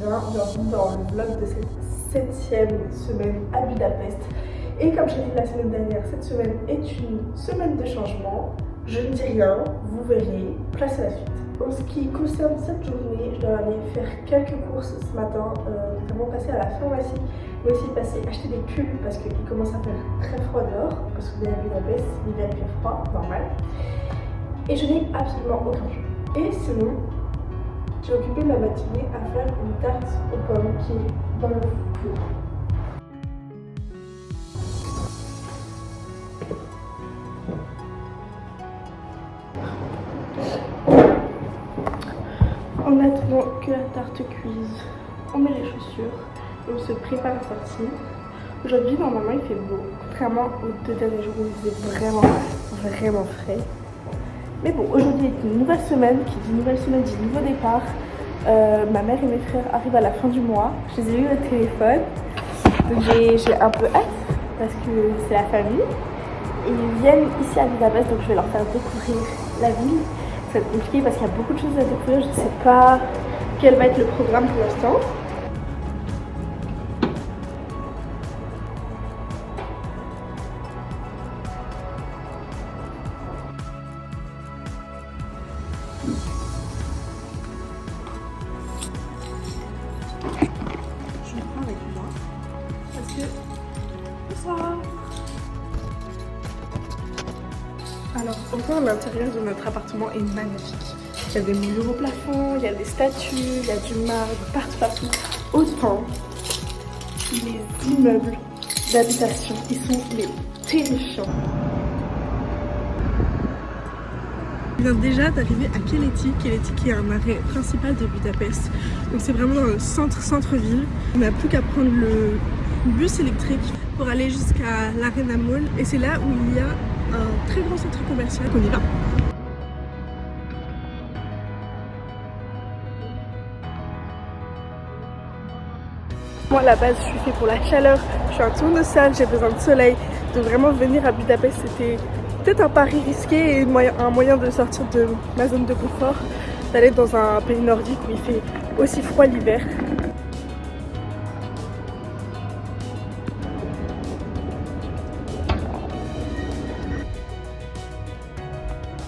bienvenue dans le vlog de cette 7e semaine à Budapest. Et comme j'ai dit la semaine dernière, cette semaine est une semaine de changement. Je ne dis rien, vous verrez, place à la suite. En ce qui concerne cette journée, je dois aller faire quelques courses ce matin, notamment passer à la pharmacie, mais aussi passer acheter des pulls parce qu'il commence à faire très froid dehors, parce que vous avez Budapest, l'hiver il fait froid, normal. Et je n'ai absolument aucun jeu. Et sinon, j'ai occupé ma matinée à faire une tarte aux pommes qui est dans le four. En attendant que la tarte cuise, on met les chaussures et on se prépare à sortir. Aujourd'hui, normalement, il fait beau, contrairement aux 2 derniers jours où il faisait vraiment frais. Mais bon, aujourd'hui est une nouvelle semaine, qui dit nouvelle semaine dit nouveau départ. Ma mère et mes frères arrivent à la fin du mois. Je les ai eus au téléphone, donc j'ai un peu hâte parce que c'est la famille. Et ils viennent ici à Budapest, donc je vais leur faire découvrir la ville. Ça va être compliqué parce qu'il y a beaucoup de choses à découvrir. Je ne sais pas quel va être le programme pour l'instant. Je le prends avec moi parce que bonsoir. Alors, encore l'intérieur de notre appartement est magnifique. Il y a des moulures au plafond, il y a des statues, il y a du marbre partout. Autant les immeubles d'habitation, ils sont terrifiants. On vient déjà d'arriver à Keleti qui est un arrêt principal de Budapest. Donc c'est vraiment dans le centre-ville. On n'a plus qu'à prendre le bus électrique pour aller jusqu'à l'Arena Mall. Et c'est là où il y a un très grand centre commercial qu'on y va. Moi à la base je suis fait pour la chaleur, je suis un tournesol, j'ai besoin de soleil. Donc vraiment venir à Budapest c'était peut-être un pari risqué et un moyen de sortir de ma zone de confort, d'aller dans un pays nordique où il fait aussi froid l'hiver.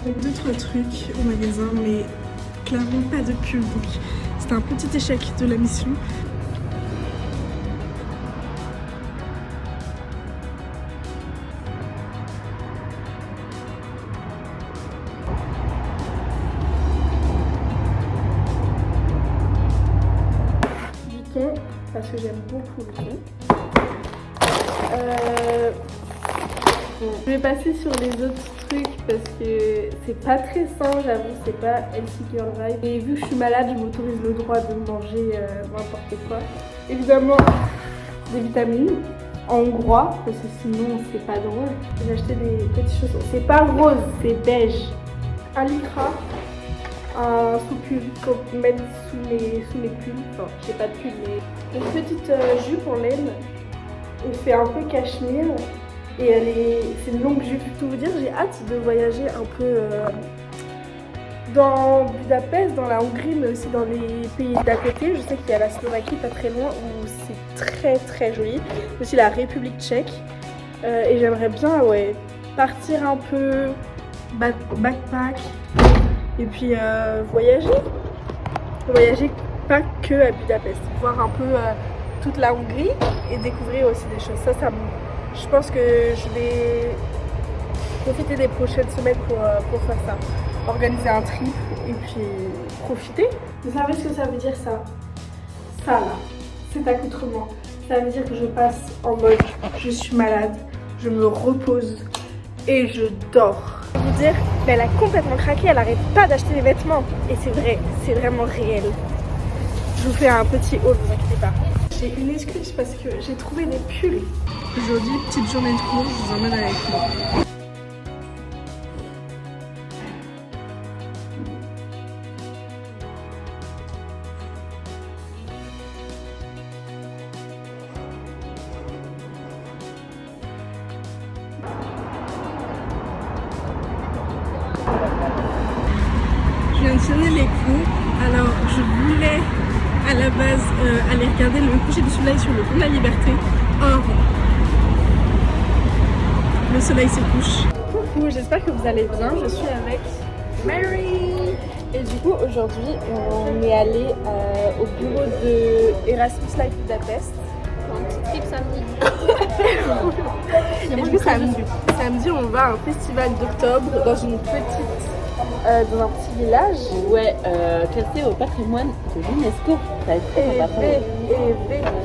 J'ai 2-3 trucs au magasin mais clairement pas de pull, donc c'était un petit échec de la mission. Parce que j'aime beaucoup le thon. Je vais passer sur les autres trucs parce que c'est pas très sain, j'avoue, c'est pas healthy girl vibe. Et vu que je suis malade, je m'autorise le droit de manger n'importe quoi. Évidemment, des vitamines en hongrois, parce que sinon c'est pas drôle. J'ai acheté des petits chaussons. C'est pas rose, c'est beige. Un lycra. Un sous-pull qu'on met sous mes pulls, enfin j'ai pas de pull mais une petite jupe en laine, elle fait un peu cachemire et c'est une longue jupe. Tout vous dire, j'ai hâte de voyager un peu dans Budapest, dans la Hongrie mais aussi dans les pays d'à côté. Je sais qu'il y a la Slovaquie pas très loin où c'est très joli, aussi la République tchèque et j'aimerais bien partir un peu backpack. Et puis voyager pas que à Budapest, voir un peu toute la Hongrie et découvrir aussi des choses. Je pense que je vais profiter des prochaines semaines pour faire ça. Organiser un trip et puis profiter. Vous savez ce que ça veut dire ça? Ça là, cet accoutrement. Ça veut dire que je passe en mode je suis malade, je me repose et je dors. Vous dire, mais elle a complètement craqué, elle arrête pas d'acheter des vêtements. Et c'est vrai, c'est vraiment réel. Je vous fais un petit haul, vous inquiétez pas. J'ai une excuse parce que j'ai trouvé des pulls. Aujourd'hui, petite journée de cours, je vous emmène avec moi. Je viens de sonner les cours, alors je voulais à la base aller regarder le coucher du soleil sur le pont de la Liberté. Or, le soleil se couche. Coucou, j'espère que vous allez bien. Je suis avec Mary. Et du coup, aujourd'hui, on est allé au bureau de Erasmus Life Budapest. Un petit trip samedi. Et du coup, samedi, on va à un festival d'octobre dans une petite, dans un petit village. Ouais, classé au patrimoine de l'UNESCO. Ça va être très sympa.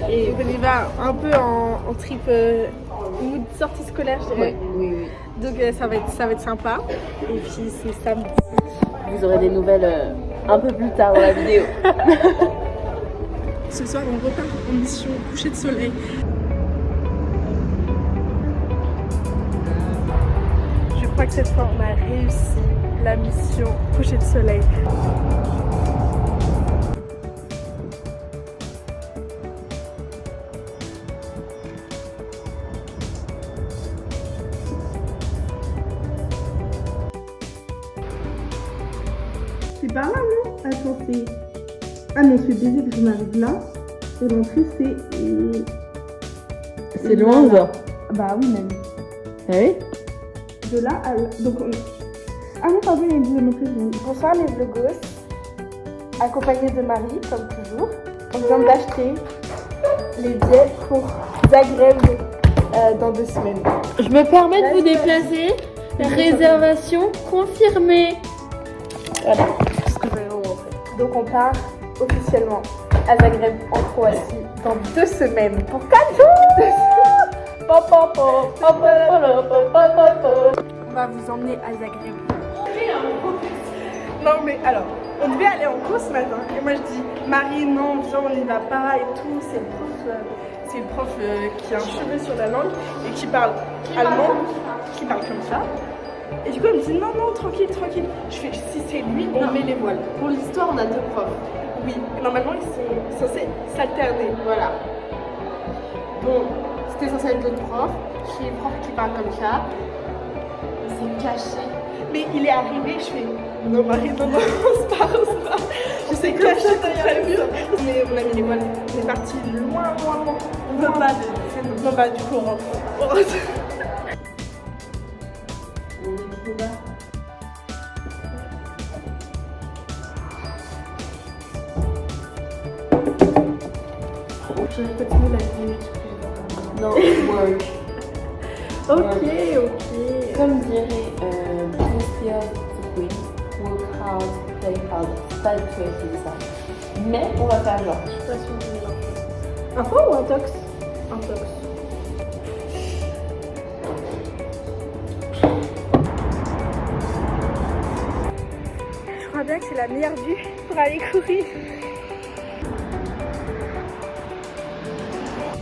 Et on y va un peu en trip mood sortie scolaire, je dirais. Oui. Donc ça va être sympa. Et puis c'est samedi. Vous aurez des nouvelles un peu plus tard dans la vidéo. Ce soir, on repart en mission coucher de soleil. Je crois que cette fois, on a réussi la mission coucher de soleil. C'est par là, non? Attends, c'est... Ah non, c'est baiser que je m'arrive là. Et l'entrée, c'est... C'est loin, ça? Bah oui, même. Ah oui? De là à là. Donc on... Ah non, pardon, il y a une deuxième entrée. Bonsoir les vlogos, accompagnée de Marie, comme toujours. On vient d'acheter les billets pour Zagreb dans 2 semaines. Je me permets de vous déplacer. Réservation confirmée. Voilà, c'est ce que je vais vous montrer. Donc on part officiellement à Zagreb en Croatie dans 2 semaines pour 4 jours. On va vous emmener à Zagreb. Non mais alors, on devait aller en cours ce matin et moi je dis Marie non viens on n'y va pas et tout, c'est le prof qui a un cheveu sur la langue et qui parle allemand, qui parle comme ça. Et du coup elle me dit non tranquille. Je fais si c'est lui on met les voiles. Pour l'histoire, on a 2 profs. Oui, normalement ils sont censés s'alterner. Voilà. Bon, c'était censé être l'autre prof. Chez les profs qui parlent comme ça. C'est caché. Mais il est arrivé, je fais non Marie, non, on se part. Je sais que caché derrière le mur. Mais on a mis les voiles. On est parti loin. On veut pas de scène. Non bah du coup on rentre. Je vais continuer la vidéo. Non, work. Ok. Comme dirait Lucia Queen, work hard, play hard. C'est pas du tout essayer ça. Mais on va faire genre. Je suis pas sûre de un faux ou un tox? Un tox. Je crois bien que c'est la meilleure vue pour aller courir.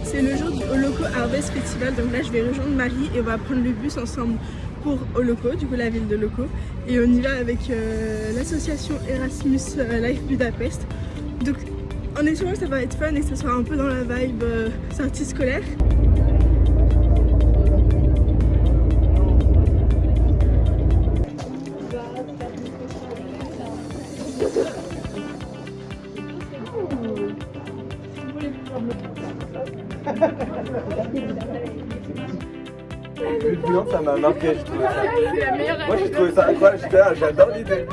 C'est le jour du Holoco Harvest Festival, donc là je vais rejoindre Marie et on va prendre le bus ensemble pour Holoco, du coup la ville de Holoco. Et on y va avec l'association Erasmus Life Budapest. Donc en espérant que ça va être fun et que ça soit un peu dans la vibe sortie scolaire. Non, ça m'a marqué, je trouve. Moi j'ai trouvé ça incroyable, j'adore l'idée.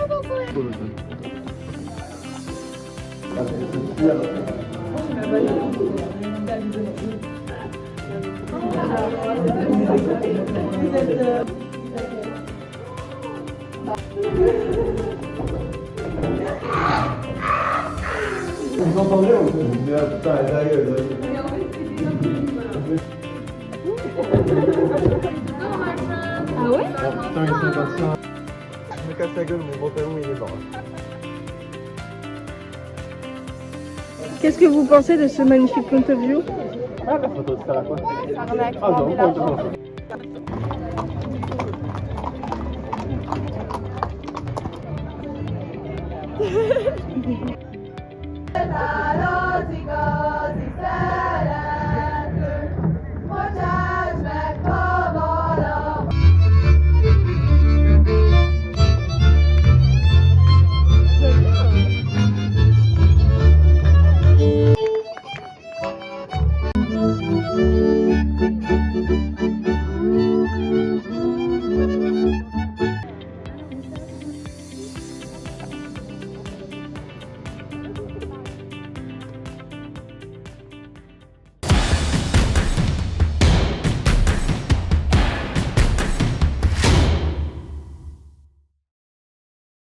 Vous entendez? Putain, elle est derrière. Ah ouais? Oh putain, il s'est passé un... Je me casse la gueule, mon pantalon il est mort. Qu'est-ce que vous pensez de ce magnifique point of view? Ah, la photo, ça sert à quoi? Ah non.